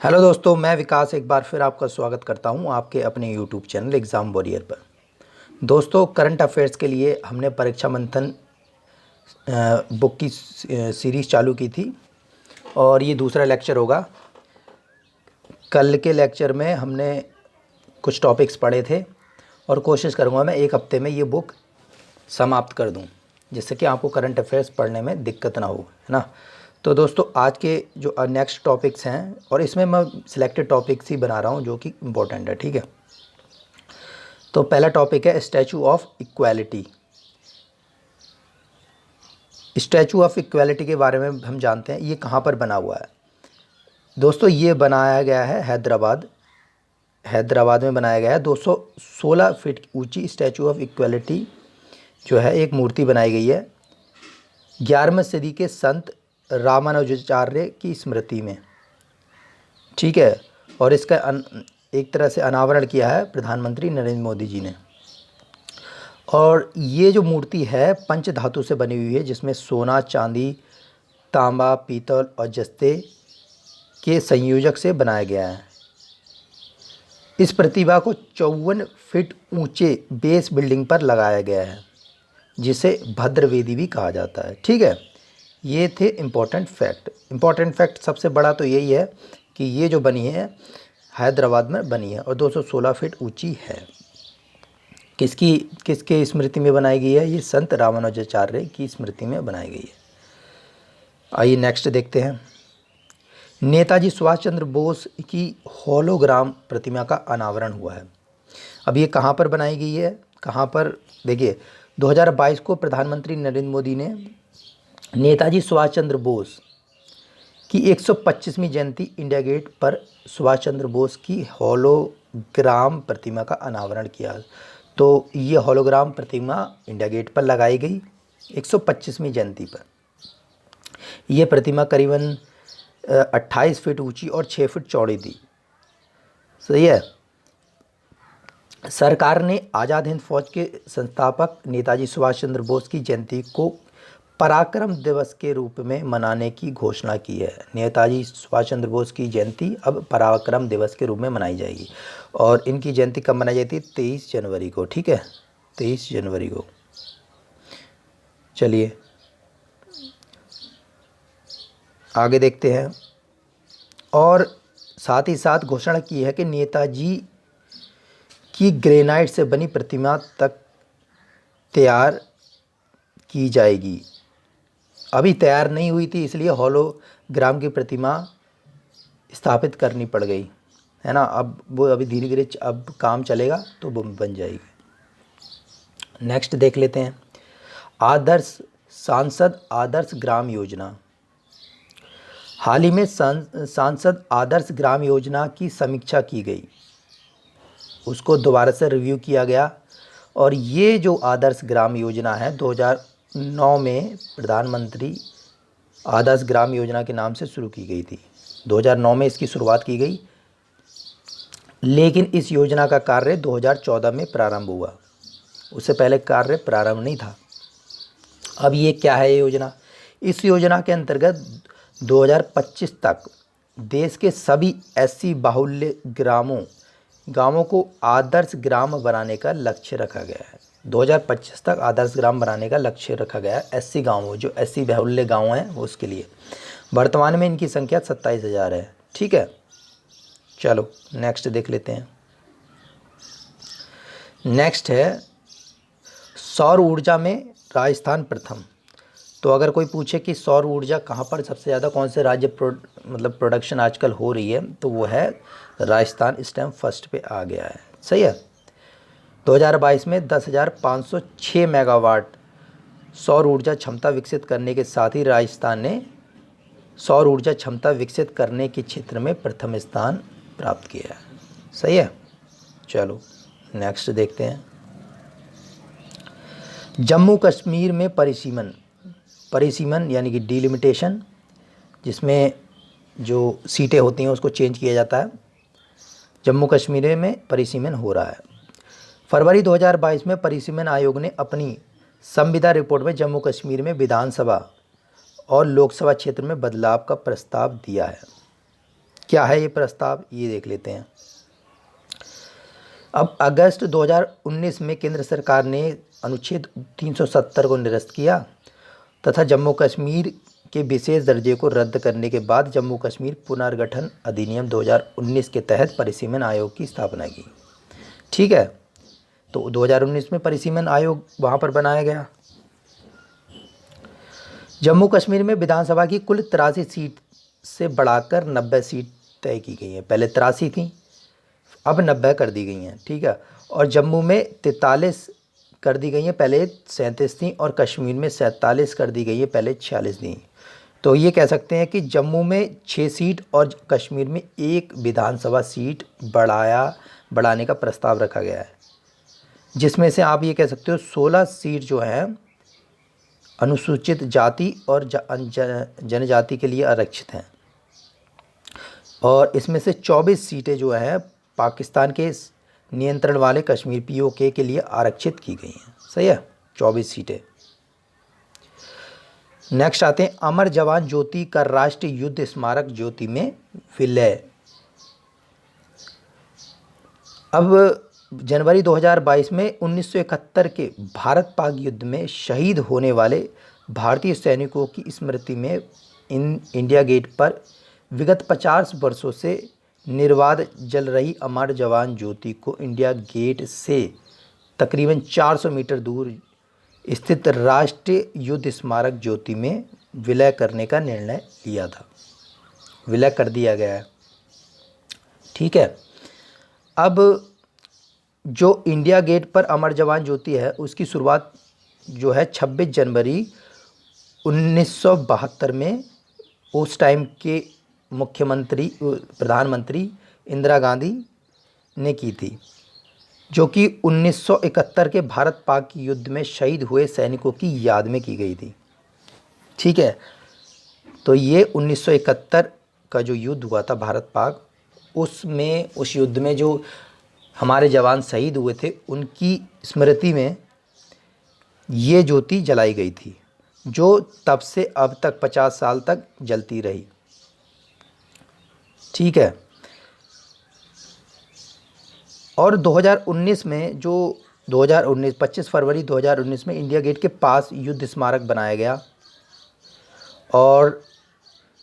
Hello दोस्तों, मैं विकास एक बार फिर आपका स्वागत करता हूं आपके अपने यूट्यूब चैनल एग्ज़ाम वॉरियर पर। दोस्तों, करंट अफेयर्स के लिए हमने परीक्षा मंथन बुक की सीरीज़ चालू की थी और ये दूसरा लेक्चर होगा। कल के लेक्चर में हमने कुछ टॉपिक्स पढ़े थे और कोशिश करूँगा मैं एक हफ्ते में ये बुक समाप्त कर दूं, जिससे कि आपको करंट अफेयर्स पढ़ने में दिक्कत ना हो, है ना। तो दोस्तों, आज के जो नेक्स्ट टॉपिक्स हैं, और इसमें मैं सिलेक्टेड टॉपिक्स ही बना रहा हूँ जो कि इम्पोर्टेंट है, ठीक है। तो पहला टॉपिक है statue of equality. Statue of equality के बारे में हम जानते हैं, ये कहाँ पर बना हुआ है। दोस्तों, ये बनाया गया है हैदराबाद में बनाया गया है। 216 फीट ऊंची स्टैचू ऑफ इक्वालिटी जो है, एक मूर्ति बनाई गई है 11वीं सदी के संत रामानुजाचार्य की स्मृति में, ठीक है। और इसका एक तरह से अनावरण किया है प्रधानमंत्री नरेंद्र मोदी जी ने। और ये जो मूर्ति है पंच धातु से बनी हुई है, जिसमें सोना, चांदी, तांबा, पीतल और जस्ते के संयोजक से बनाया गया है। इस प्रतिभा को 54 फीट ऊंचे बेस बिल्डिंग पर लगाया गया है, जिसे भद्रवेदी भी कहा जाता है, ठीक है। ये थे इम्पोर्टेंट फैक्ट। सबसे बड़ा तो यही है कि ये जो बनी है हैदराबाद में बनी है और 216 फीट ऊंची है। किसके स्मृति में बनाई गई है? ये संत रामानुजाचार्य की स्मृति में बनाई गई है। आइए नेक्स्ट देखते हैं। नेताजी सुभाष चंद्र बोस की होलोग्राम प्रतिमा का अनावरण हुआ है। अब ये कहाँ पर बनाई गई है, कहाँ पर? देखिए, 2022 को प्रधानमंत्री नरेंद्र मोदी ने नेताजी सुभाष चंद्र बोस की 125वीं जयंती इंडिया गेट पर सुभाष चंद्र बोस की होलोग्राम प्रतिमा का अनावरण किया। तो ये होलोग्राम प्रतिमा इंडिया गेट पर लगाई गई 125वीं जयंती पर। यह प्रतिमा करीबन 28 फीट ऊंची और 6 फीट चौड़ी थी, सही है। सरकार ने आज़ाद हिंद फौज के संस्थापक नेताजी सुभाष चंद्र बोस की जयंती को पराक्रम दिवस के रूप में मनाने की घोषणा की है। नेताजी सुभाष चंद्र बोस की जयंती अब पराक्रम दिवस के रूप में मनाई जाएगी। और इनकी जयंती कब मनाई जाती है? 23 जनवरी को, ठीक है, 23 जनवरी को। चलिए आगे देखते हैं। और साथ ही साथ घोषणा की है कि नेताजी की ग्रेनाइट से बनी प्रतिमा तक तैयार की जाएगी। अभी तैयार नहीं हुई थी, इसलिए होलोग्राम की प्रतिमा स्थापित करनी पड़ गई, है ना। अब वो अभी धीरे धीरे अब काम चलेगा तो वो बन जाएगी। नेक्स्ट देख लेते हैं। आदर्श सांसद आदर्श ग्राम योजना। हाल ही में सांसद आदर्श ग्राम योजना की समीक्षा की गई, उसको दोबारा से रिव्यू किया गया। और ये जो आदर्श ग्राम योजना है 2009 में प्रधानमंत्री आदर्श ग्राम योजना के नाम से शुरू की गई थी। 2009 में इसकी शुरुआत की गई, लेकिन इस योजना का कार्य 2014 में प्रारंभ हुआ। उससे पहले कार्य प्रारंभ नहीं था। अब ये क्या है ये योजना? इस योजना के अंतर्गत 2025 तक देश के सभी एससी बाहुल्य गांवों को आदर्श ग्राम बनाने का लक्ष्य रखा गया है। 2025 तक आदर्श ग्राम बनाने का लक्ष्य रखा गया है एससी गांवों, जो एससी बाहुल्य गांव हैं उसके लिए। वर्तमान में इनकी संख्या 27,000 है, ठीक है। चलो नेक्स्ट देख लेते हैं। नेक्स्ट है सौर ऊर्जा में राजस्थान प्रथम। तो अगर कोई पूछे कि सौर ऊर्जा कहाँ पर सबसे ज़्यादा, कौन से राज्य प्रोडक्शन आजकल हो रही है, तो वो है राजस्थान, इस टाइम फर्स्ट पे आ गया है, सही है। 2022 में 10,506 मेगावाट सौर ऊर्जा क्षमता विकसित करने के साथ ही राजस्थान ने सौर ऊर्जा क्षमता विकसित करने के क्षेत्र में प्रथम स्थान प्राप्त किया है, सही है। चलो नेक्स्ट देखते हैं। जम्मू कश्मीर में परिसीमन यानी कि डिलिमिटेशन, जिसमें जो सीटें होती हैं उसको चेंज किया जाता है। जम्मू कश्मीर में परिसीमन हो रहा है। फरवरी 2022 में परिसीमन आयोग ने अपनी संविदा रिपोर्ट में जम्मू कश्मीर में विधानसभा और लोकसभा क्षेत्र में बदलाव का प्रस्ताव दिया है। क्या है ये प्रस्ताव, ये देख लेते हैं। अब अगस्त 2019 में केंद्र सरकार ने अनुच्छेद 370 को निरस्त किया तथा जम्मू कश्मीर के विशेष दर्जे को रद्द करने के बाद जम्मू कश्मीर पुनर्गठन अधिनियम 2019 के तहत परिसीमन आयोग की स्थापना की। ठीक है, तो 2019 में परिसीमन आयोग वहाँ पर बनाया गया। जम्मू कश्मीर में विधानसभा की कुल 83 सीट से बढ़ाकर 90 सीट तय की गई हैं। पहले 83 थी, अब 90 कर दी गई हैं। ठीक है, और जम्मू में 43 कर दी गई हैं, पहले 37 थी, और कश्मीर में 47 कर दी गई है, पहले 46 थी। तो ये कह सकते हैं कि जम्मू में 6 सीट और कश्मीर में 1 विधानसभा सीट बढ़ाने का प्रस्ताव रखा गया है, जिसमें से आप ये कह सकते हो 16 सीट जो हैं अनुसूचित जाति और जनजाति के लिए आरक्षित हैं, और इसमें से 24 सीटें जो हैं पाकिस्तान के नियंत्रण वाले कश्मीर पीओके के लिए आरक्षित की गई हैं। सही है, 24 सीटें। नेक्स्ट आते हैं अमर जवान ज्योति का राष्ट्रीय युद्ध स्मारक ज्योति में विलय। अब जनवरी 2022 में 1971 के भारत पाक युद्ध में शहीद होने वाले भारतीय सैनिकों की स्मृति में इंडिया गेट पर विगत 50 वर्षों से निर्बाध जल रही अमर जवान ज्योति को इंडिया गेट से तकरीबन 400 मीटर दूर स्थित राष्ट्रीय युद्ध स्मारक ज्योति में विलय करने का निर्णय लिया था। विलय कर दिया गया है। ठीक है, अब जो इंडिया गेट पर अमर जवान ज्योति है उसकी शुरुआत जो है 26 जनवरी 1972 में उस टाइम के प्रधानमंत्री इंदिरा गांधी ने की थी, जो कि 1971 के भारत पाक युद्ध में शहीद हुए सैनिकों की याद में की गई थी। ठीक है, तो ये 1971 का जो युद्ध हुआ था भारत पाक, उस युद्ध में जो हमारे जवान शहीद हुए थे उनकी स्मृति में ये ज्योति जलाई गई थी, जो तब से अब तक 50 साल तक जलती रही। ठीक है, और 2019 में जो 25 फरवरी 2019 में इंडिया गेट के पास युद्ध स्मारक बनाया गया, और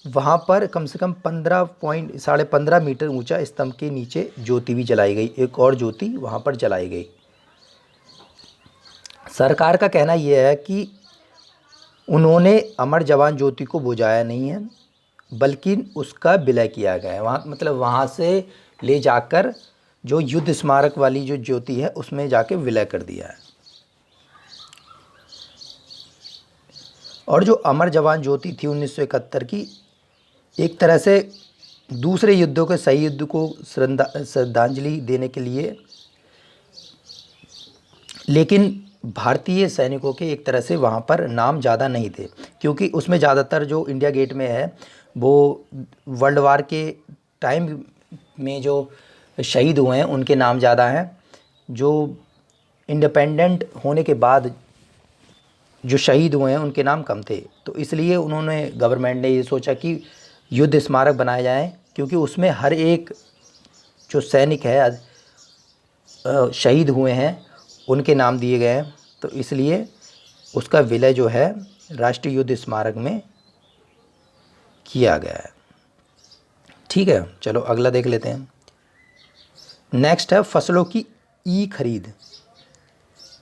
वहाँ पर कम से कम 15.15 मीटर ऊंचा स्तंभ के नीचे ज्योति भी जलाई गई, एक और ज्योति वहाँ पर जलाई गई। सरकार का कहना यह है कि उन्होंने अमर जवान ज्योति को बुझाया नहीं है, बल्कि उसका विलय किया गया है। वहाँ मतलब वहाँ से ले जाकर जो युद्ध स्मारक वाली जो ज्योति है उसमें जाके विलय कर दिया है। और जो अमर जवान ज्योति थी 1971 की, एक तरह से दूसरे युद्धों के सही युद्ध को श्रद्धांजलि देने के लिए, लेकिन भारतीय सैनिकों के एक तरह से वहाँ पर नाम ज़्यादा नहीं थे, क्योंकि उसमें ज़्यादातर जो इंडिया गेट में है वो वर्ल्ड वार के टाइम में जो शहीद हुए हैं उनके नाम ज़्यादा हैं। जो इंडिपेंडेंट होने के बाद जो शहीद हुए हैं उनके नाम कम थे, तो इसलिए उन्होंने गवर्नमेंट ने ये सोचा कि युद्ध स्मारक बनाए जाएं, क्योंकि उसमें हर एक जो सैनिक है शहीद हुए हैं उनके नाम दिए गए हैं, तो इसलिए उसका विलय जो है राष्ट्रीय युद्ध स्मारक में किया गया है। ठीक है, चलो अगला देख लेते हैं। नेक्स्ट है फसलों की ई खरीद,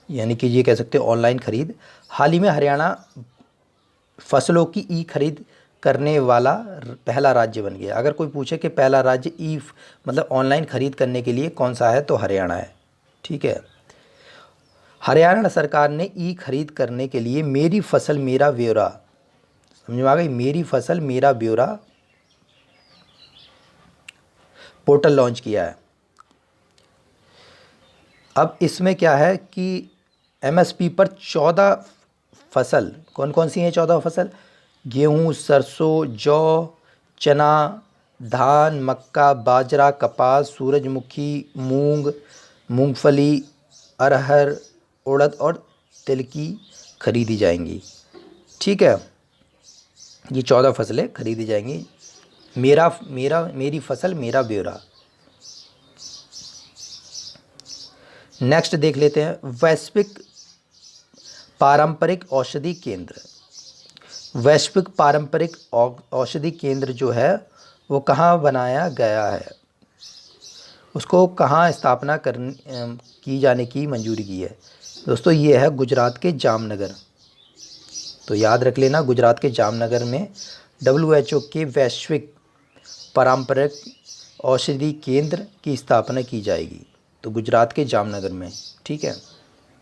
यानी कि ये कह सकते हो ऑनलाइन खरीद। हाल ही में हरियाणा फसलों की ई खरीद करने वाला पहला राज्य बन गया। अगर कोई पूछे कि पहला राज्य ई मतलब ऑनलाइन खरीद करने के लिए कौन सा है, तो हरियाणा है। ठीक है, हरियाणा सरकार ने ई खरीद करने के लिए मेरी फसल मेरा ब्यौरा, समझ में आ गई, मेरी फसल मेरा ब्यौरा पोर्टल लॉन्च किया है। अब इसमें क्या है कि एमएसपी पर 14 फसल, कौन कौन सी हैं 14 फसल? गेहूँ, सरसों, जौ, चना, धान, मक्का, बाजरा, कपास, सूरजमुखी, मूंग, मूंगफली, अरहर, उड़द और तिल की खरीदी जाएंगी। ठीक है, ये 14 फसलें खरीदी जाएंगी मेरा मेरा मेरी फसल मेरा ब्यौरा। नेक्स्ट देख लेते हैं, वैश्विक पारंपरिक औषधि केंद्र। वैश्विक पारंपरिक औषधि केंद्र जो है वो कहाँ बनाया गया है, उसको कहाँ स्थापना की जाने की मंजूरी की है। दोस्तों ये है गुजरात के जामनगर। तो याद रख लेना, गुजरात के जामनगर में WHO के वैश्विक पारंपरिक औषधि केंद्र की स्थापना की जाएगी। तो गुजरात के जामनगर में, ठीक है,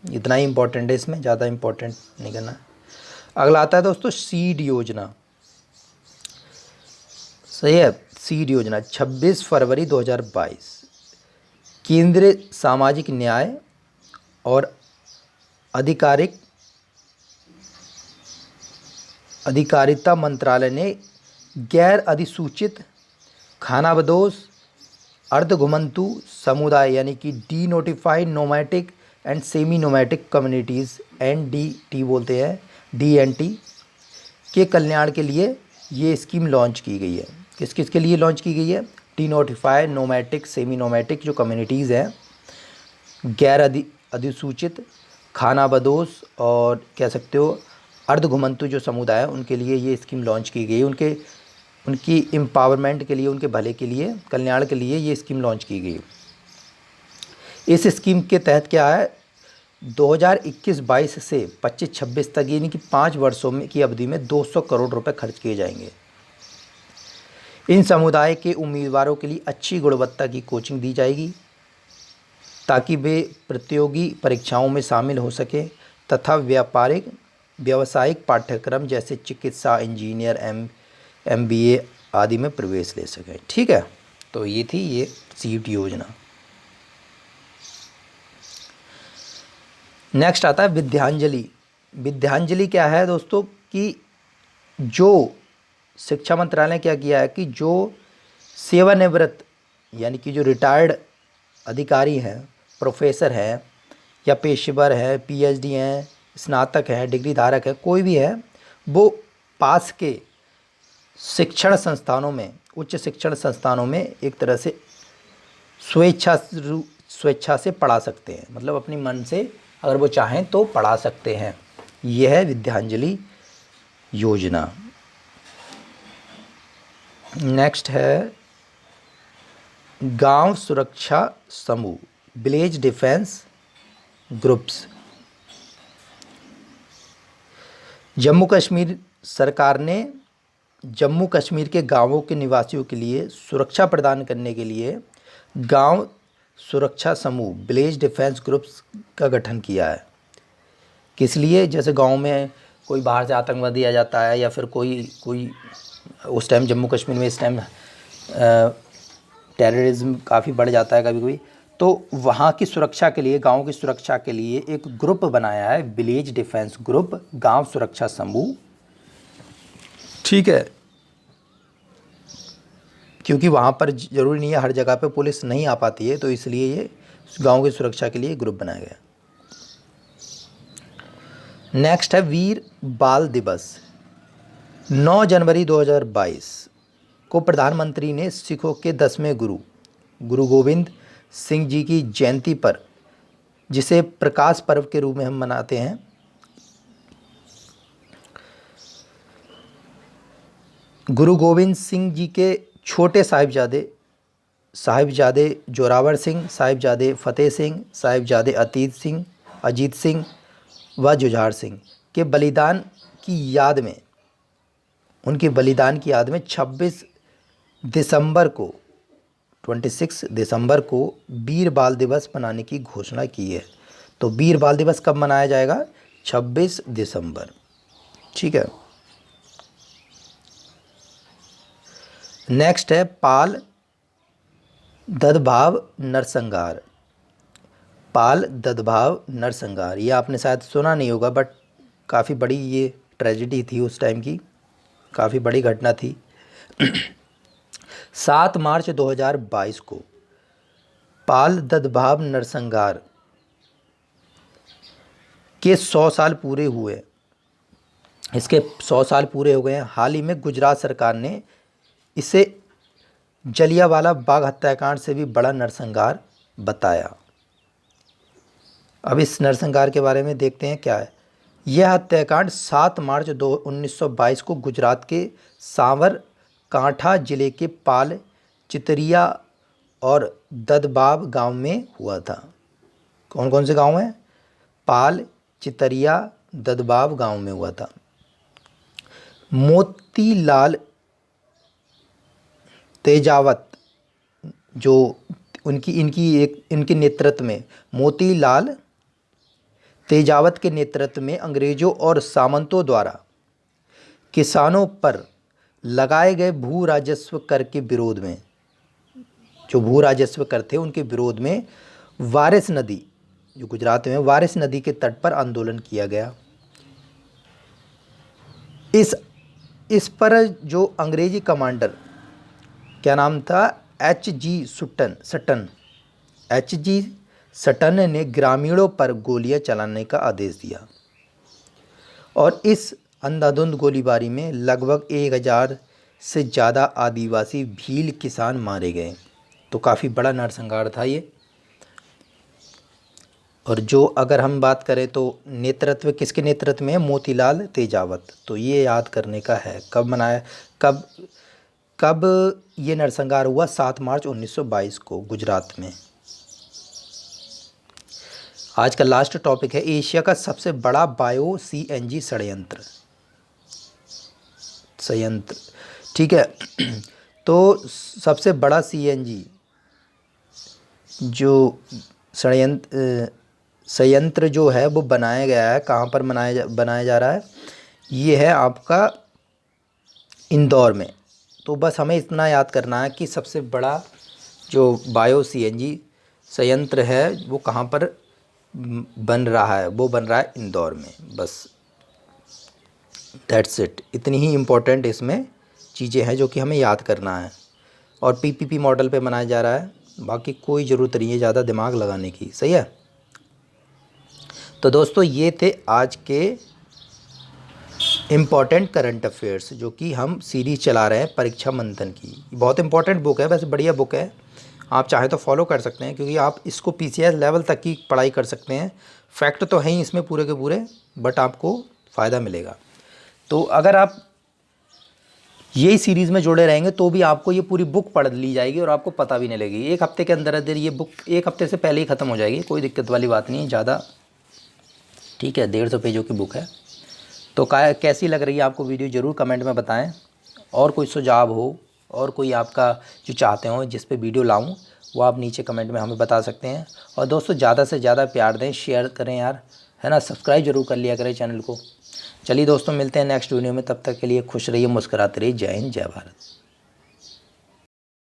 इतना ही इम्पोर्टेंट है, इसमें ज़्यादा इम्पोर्टेंट नहीं करना। अगला आता है दोस्तों सीड योजना। सही है, सीड योजना 26 फरवरी 2022 केंद्रीय सामाजिक न्याय और अधिकारिता मंत्रालय ने गैर अधिसूचित खानाबदोश अर्धघुमंतु समुदाय यानी कि D notified nomadic and semi nomadic communities NDT बोलते हैं, DNT के कल्याण के लिए ये स्कीम लॉन्च की गई है। किस किस के लिए लॉन्च की गई है? D notified nomadic semi nomadic जो कम्युनिटीज़ हैं, गैर अधिसूचित खानाबदोश और कह सकते हो अर्धघुमंतु जो समुदाय है, उनके लिए ये स्कीम लॉन्च की गई। उनकी एम्पावरमेंट के लिए, उनके भले के लिए, कल्याण के लिए ये स्कीम लॉन्च की गई। इस स्कीम के तहत क्या है, 2021-22 से 25-26 तक यानी कि 5 वर्षों में की अवधि में 200 करोड़ रुपए खर्च किए जाएंगे। इन समुदाय के उम्मीदवारों के लिए अच्छी गुणवत्ता की कोचिंग दी जाएगी ताकि वे प्रतियोगी परीक्षाओं में शामिल हो सके तथा व्यावसायिक पाठ्यक्रम जैसे चिकित्सा, इंजीनियर, MBA आदि में प्रवेश ले सकें। ठीक है, तो ये थी ये सीड योजना। नेक्स्ट आता है विद्यांजलि। विद्यांजलि क्या है दोस्तों कि जो शिक्षा मंत्रालय ने क्या किया है कि जो सेवानिवृत्त यानी कि जो रिटायर्ड अधिकारी हैं, प्रोफेसर हैं या पेशेवर हैं, PhD हैं, स्नातक हैं, डिग्री धारक है, कोई भी है, वो पास के शिक्षण संस्थानों में, उच्च शिक्षण संस्थानों में एक तरह से स्वेच्छा से पढ़ा सकते हैं, मतलब अपनी मन से अगर वो चाहें तो पढ़ा सकते हैं। यह है विद्यांजलि योजना। नेक्स्ट है गांव सुरक्षा समूह, village defence groups. Jammu Kashmir सरकार ने जम्मू कश्मीर के गांवों के निवासियों के लिए सुरक्षा प्रदान करने के लिए गांव सुरक्षा समूह, विलेज डिफेंस ग्रुप्स का गठन किया है। किस लिए? जैसे गांव में कोई बाहर से आतंकवादी आ जाता है या फिर कोई उस टाइम जम्मू कश्मीर में इस टाइम टेररिज्म काफ़ी बढ़ जाता है कभी कभी, तो वहाँ की सुरक्षा के लिए, गांव की सुरक्षा के लिए एक ग्रुप बनाया है, विलेज डिफेंस ग्रुप, गांव सुरक्षा समूह। ठीक है, क्योंकि वहाँ पर ज़रूरी नहीं है, हर जगह पे पुलिस नहीं आ पाती है, तो इसलिए ये गांव की सुरक्षा के लिए ग्रुप बनाया गया। नेक्स्ट है वीर बाल दिवस। 9 जनवरी 2022 को प्रधानमंत्री ने सिखों के 10वें गुरु गोविंद सिंह जी की जयंती पर, जिसे प्रकाश पर्व के रूप में हम मनाते हैं, गुरु गोविंद सिंह जी के छोटे साहिबजादे जोरावर सिंह, साहिबजादे फतेह सिंह, साहिबजादे अजीत सिंह व जुझार सिंह के बलिदान की याद में, उनके बलिदान की याद में 26 दिसंबर को वीर बाल दिवस मनाने की घोषणा की है। तो वीर बाल दिवस कब मनाया जाएगा? 26 दिसंबर। ठीक है। नेक्स्ट है पाल ददभाव नरसंहार। पाल ददभाव नरसंहार, ये आपने शायद सुना नहीं होगा, बट काफ़ी बड़ी ये ट्रेजेडी थी उस टाइम की, काफ़ी बड़ी घटना थी। 7 मार्च 2022 को पाल ददभाव नरसंहार के 100 साल पूरे हुए। इसके 100 साल पूरे हो गए हैं। हाल ही में गुजरात सरकार ने इसे जलियांवाला बाग हत्याकांड से भी बड़ा नरसंहार बताया। अब इस नरसंहार के बारे में देखते हैं क्या है। यह हत्याकांड 7 मार्च 1922 को गुजरात के सावरकांठा जिले के पाल, चितरिया और ददबाब गांव में हुआ था। कौन कौन से गांव हैं? पाल, चितरिया, ददबाब गांव में हुआ था। मोतीलाल तेजावत जो इनके नेतृत्व में, मोतीलाल तेजावत के नेतृत्व में अंग्रेजों और सामंतों द्वारा किसानों पर लगाए गए भू राजस्व कर के विरोध में, जो भू राजस्व कर थे उनके विरोध में वारिस नदी, जो गुजरात में वारिस नदी के तट पर आंदोलन किया गया। इस पर जो अंग्रेजी कमांडर, क्या नाम था? H.G. सटन ने ग्रामीणों पर गोलियां चलाने का आदेश दिया और इस अंधाधुंध गोलीबारी में लगभग 1000 से ज़्यादा आदिवासी भील किसान मारे गए। तो काफ़ी बड़ा नरसंहार था ये। और जो अगर हम बात करें तो नेतृत्व किसके नेतृत्व में है? मोतीलाल तेजावत। तो ये याद करने का है। कब ये नरसंहार हुआ? 7 मार्च 1922 को गुजरात में। आज का लास्ट टॉपिक है एशिया का सबसे बड़ा बायो CNG संयंत्र। ठीक है। तो सबसे बड़ा CNG जो संयंत्र जो है वो बनाया गया है, कहाँ पर बनाया जा रहा है? ये है आपका इंदौर में। तो बस हमें इतना याद करना है कि सबसे बड़ा जो बायो CNG संयंत्र है वो कहाँ पर बन रहा है? वो बन रहा है इंदौर में। बस दैट्स इट। इतनी ही इम्पोर्टेंट इसमें चीज़ें हैं जो कि हमें याद करना है। और PPP मॉडल पे बनाया जा रहा है। बाकी कोई ज़रूरत नहीं है ज़्यादा दिमाग लगाने की। सही है। तो दोस्तों ये थे आज के इम्पॉर्टेंट करंट अफेयर्स जो कि हम सीरीज़ चला रहे हैं परीक्षा मंथन की। बहुत इंपॉर्टेंट बुक है, वैसे बढ़िया बुक है। आप चाहें तो फॉलो कर सकते हैं क्योंकि आप इसको PCS लेवल तक की पढ़ाई कर सकते हैं। फैक्ट तो है ही इसमें पूरे के पूरे, बट आपको फ़ायदा मिलेगा। तो अगर आप यही सीरीज़ में जुड़े रहेंगे तो भी आपको ये पूरी बुक पढ़ ली जाएगी और आपको पता भी नहीं लगेगी। एक हफ्ते के अंदर अंदर ये बुक 1 हफ्ते से पहले ही ख़त्म हो जाएगी। कोई दिक्कत वाली बात नहीं है ज़्यादा। ठीक है, 150 पेजों की बुक है। तो कैसी लग रही है आपको वीडियो, ज़रूर कमेंट में बताएं। और कोई सुझाव हो और कोई आपका जो चाहते हो जिस पे वीडियो लाऊं वो आप नीचे कमेंट में हमें बता सकते हैं। और दोस्तों ज़्यादा से ज़्यादा प्यार दें, शेयर करें यार, है ना। सब्सक्राइब जरूर कर लिया करें चैनल को। चलिए दोस्तों, मिलते हैं नेक्स्ट वीडियो में। तब तक के लिए खुश रहिए, मुस्कुराते रहिए। जय हिंद, जय भारत।